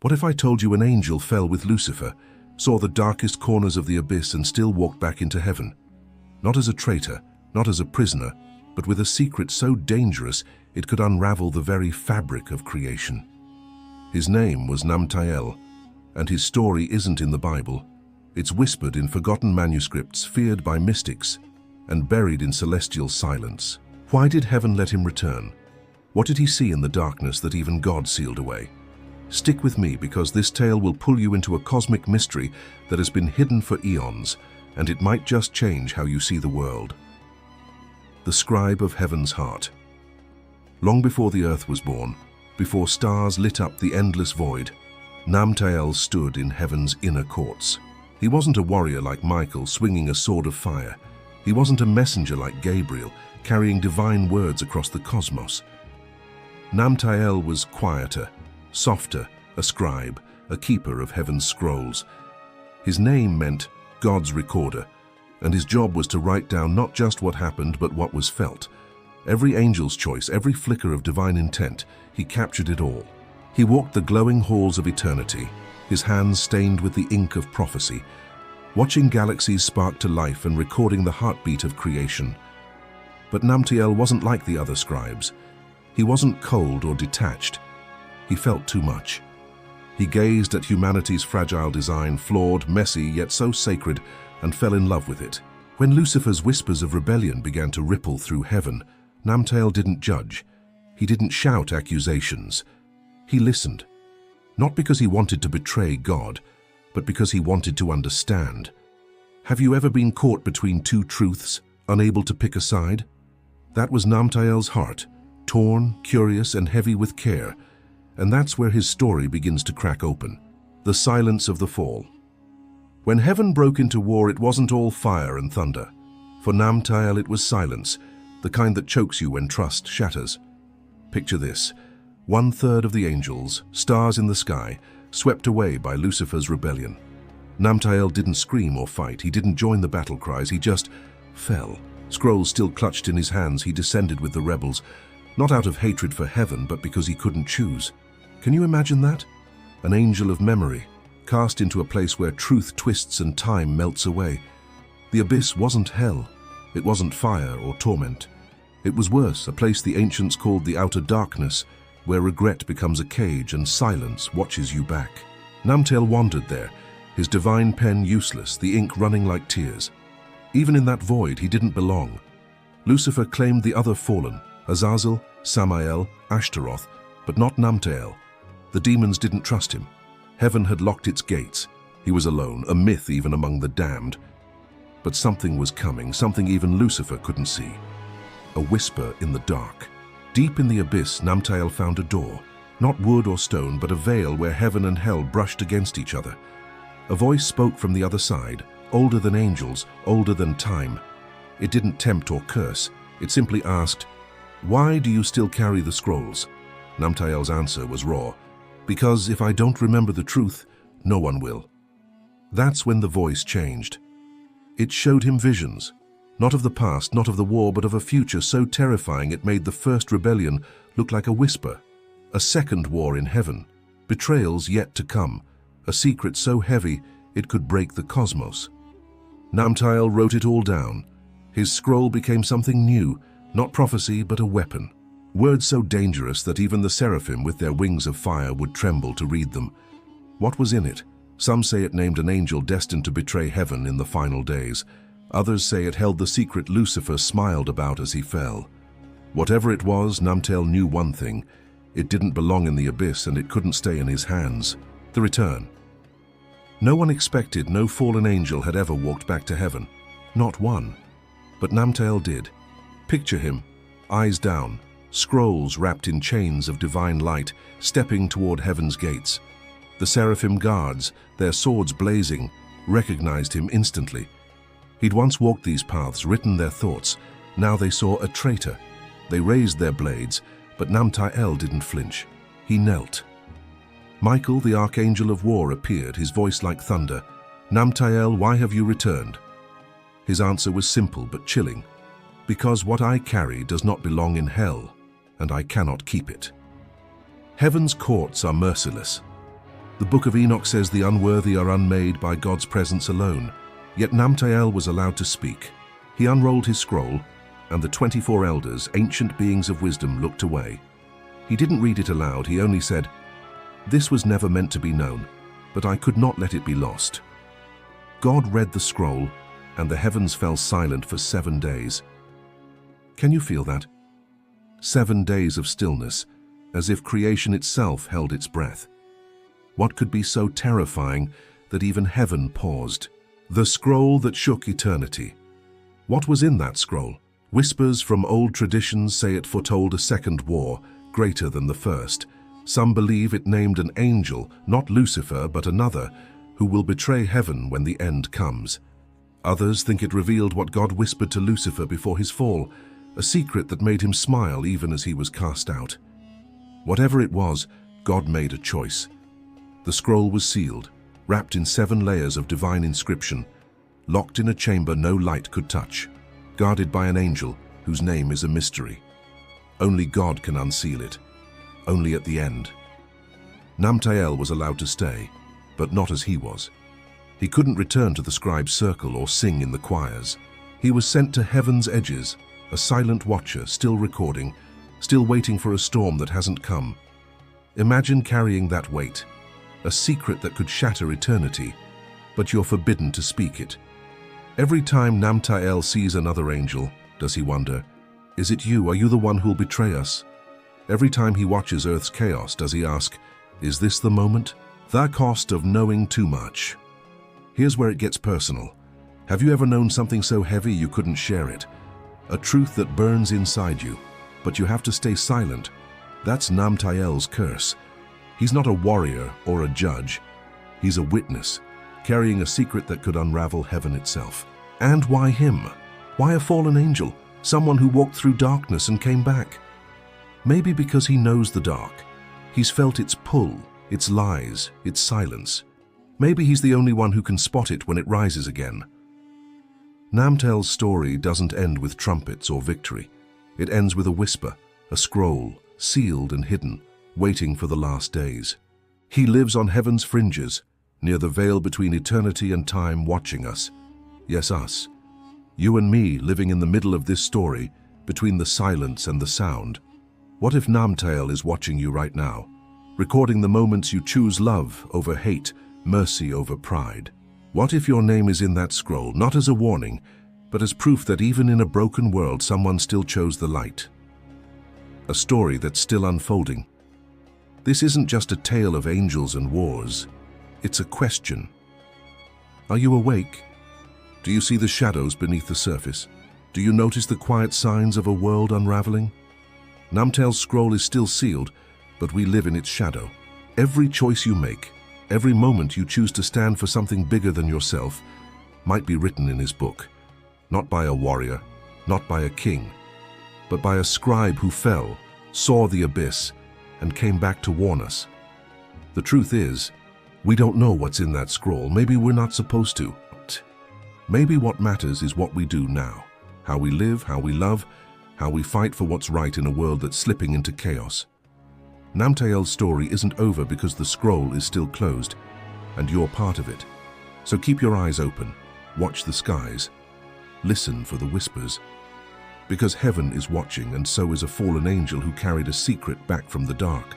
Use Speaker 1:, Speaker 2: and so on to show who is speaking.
Speaker 1: What if I told you an angel fell with Lucifer, saw the darkest corners of the abyss and still walked back into heaven? Not as a traitor, not as a prisoner, but with a secret so dangerous it could unravel the very fabric of creation. His name was Namtael, and his story isn't in the Bible. It's whispered in forgotten manuscripts, feared by mystics, and buried in celestial silence. Why did heaven let him return? What did he see in the darkness that even God sealed away? Stick with me, because this tale will pull you into a cosmic mystery that has been hidden for eons, and it might just change how you see the world. The scribe of heaven's heart. Long before the earth was born, before stars lit up the endless void, Namtael stood in heaven's inner courts. He wasn't a warrior like Michael swinging a sword of fire. He wasn't a messenger like Gabriel carrying divine words across the cosmos. Namtael was quieter, softer, a scribe, a keeper of heaven's scrolls. His name meant God's recorder, and his job was to write down not just what happened but what was felt. Every angel's choice, every flicker of divine intent, he captured it all. He walked the glowing halls of eternity, his hands stained with the ink of prophecy, watching galaxies spark to life and recording the heartbeat of creation. But Namtael wasn't like the other scribes. He wasn't cold or detached. He felt too much. He gazed at humanity's fragile design, flawed, messy, yet so sacred, and fell in love with it. When Lucifer's whispers of rebellion began to ripple through heaven, Namtael didn't judge. He didn't shout accusations. He listened, not because he wanted to betray God, but because he wanted to understand. Have you ever been caught between two truths, unable to pick a side? That was Namtael's heart, torn, curious, and heavy with care. And that's where his story begins to crack open. The silence of the fall. When heaven broke into war, it wasn't all fire and thunder. For Namtael, it was silence, the kind that chokes you when trust shatters. Picture this: 1/3 of the angels, stars in the sky, swept away by Lucifer's rebellion. Namtael didn't scream or fight. He didn't join the battle cries. He just fell. Scrolls still clutched in his hands, he descended with the rebels, not out of hatred for heaven, but because he couldn't choose. Can you imagine that? An angel of memory, cast into a place where truth twists and time melts away. The abyss wasn't hell. It wasn't fire or torment. It was worse, a place the ancients called the outer darkness, where regret becomes a cage and silence watches you back. Namtael wandered there, his divine pen useless, the ink running like tears. Even in that void, he didn't belong. Lucifer claimed the other fallen, Azazel, Samael, Ashtaroth, but not Namtael. The demons didn't trust him. Heaven had locked its gates. He was alone, a myth even among the damned. But something was coming, something even Lucifer couldn't see. A whisper in the dark. Deep in the abyss, Namtael found a door. Not wood or stone, but a veil where heaven and hell brushed against each other. A voice spoke from the other side, older than angels, older than time. It didn't tempt or curse. It simply asked, "Why do you still carry the scrolls?" Namtael's answer was raw. "Because if I don't remember the truth, no one will." That's when the voice changed. It showed him visions, not of the past, not of the war, but of a future so terrifying it made the first rebellion look like a whisper. A second war in heaven, betrayals yet to come, a secret so heavy it could break the cosmos. Namtael wrote it all down. His scroll became something new, not prophecy but a weapon. Words so dangerous that even the seraphim with their wings of fire would tremble to read them. What was in it? Some say it named an angel destined to betray heaven in the final days. Others say it held the secret Lucifer smiled about as he fell. Whatever it was, Namtael knew one thing. It didn't belong in the abyss and it couldn't stay in his hands. The return. No one expected, no fallen angel had ever walked back to heaven. Not one. But Namtael did. Picture him, eyes down, scrolls wrapped in chains of divine light, stepping toward heaven's gates. The seraphim guards, their swords blazing, recognized him instantly. He'd once walked these paths, written their thoughts. Now they saw a traitor. They raised their blades, but Namtael didn't flinch. He knelt. Michael, the archangel of war, appeared, his voice like thunder. "Namtael, why have you returned?" His answer was simple but chilling. "Because what I carry does not belong in hell, and I cannot keep it." Heaven's courts are merciless. The Book of Enoch says the unworthy are unmade by God's presence alone. Yet Namtael was allowed to speak. He unrolled his scroll, and the 24 elders, ancient beings of wisdom, looked away. He didn't read it aloud, he only said, "This was never meant to be known, but I could not let it be lost." God read the scroll, and the heavens fell silent for 7 days. Can you feel that? 7 days of stillness, as if creation itself held its breath. What could be so terrifying that even heaven paused? The scroll that shook eternity. What was in that scroll? Whispers from old traditions say it foretold a second war, greater than the first. Some believe it named an angel, not Lucifer, but another, who will betray heaven when the end comes. Others think it revealed what God whispered to Lucifer before his fall, a secret that made him smile even as he was cast out. Whatever it was, God made a choice. The scroll was sealed, wrapped in 7 layers of divine inscription, locked in a chamber no light could touch, guarded by an angel whose name is a mystery. Only God can unseal it, only at the end. Namtael was allowed to stay, but not as he was. He couldn't return to the scribe's circle or sing in the choirs. He was sent to heaven's edges, a silent watcher, still recording, still waiting for a storm that hasn't come. Imagine carrying that weight, a secret that could shatter eternity, but you're forbidden to speak it. Every time Namtael sees another angel, does he wonder, "Is it you? Are you the one who'll betray us?" Every time he watches Earth's chaos, does he ask, "Is this the moment?" The cost of knowing too much. Here's where it gets personal. Have you ever known something so heavy you couldn't share it? A truth that burns inside you, but you have to stay silent. That's Namtael's curse. He's not a warrior or a judge. He's a witness, carrying a secret that could unravel heaven itself. And why him? Why a fallen angel? Someone who walked through darkness and came back? Maybe because he knows the dark. He's felt its pull, its lies, its silence. Maybe he's the only one who can spot it when it rises again. Namtael's story doesn't end with trumpets or victory. It ends with a whisper, a scroll, sealed and hidden, waiting for the last days. He lives on heaven's fringes, near the veil between eternity and time, watching us. Yes, us. You and me, living in the middle of this story, between the silence and the sound. What if Namtael is watching you right now, recording the moments you choose love over hate, mercy over pride? What if your name is in that scroll, not as a warning, but as proof that even in a broken world, someone still chose the light? A story that's still unfolding. This isn't just a tale of angels and wars. It's a question. Are you awake? Do you see the shadows beneath the surface? Do you notice the quiet signs of a world unraveling? Namtael's scroll is still sealed, but we live in its shadow. Every choice you make, every moment you choose to stand for something bigger than yourself, might be written in his book. Not by a warrior, not by a king, but by a scribe who fell, saw the abyss, and came back to warn us. The truth is, we don't know what's in that scroll. Maybe we're not supposed to. Maybe what matters is what we do now. How we live, how we love, how we fight for what's right in a world that's slipping into chaos. Namtael's story isn't over because the scroll is still closed, and you're part of it. So keep your eyes open, watch the skies, listen for the whispers. Because heaven is watching, and so is a fallen angel who carried a secret back from the dark.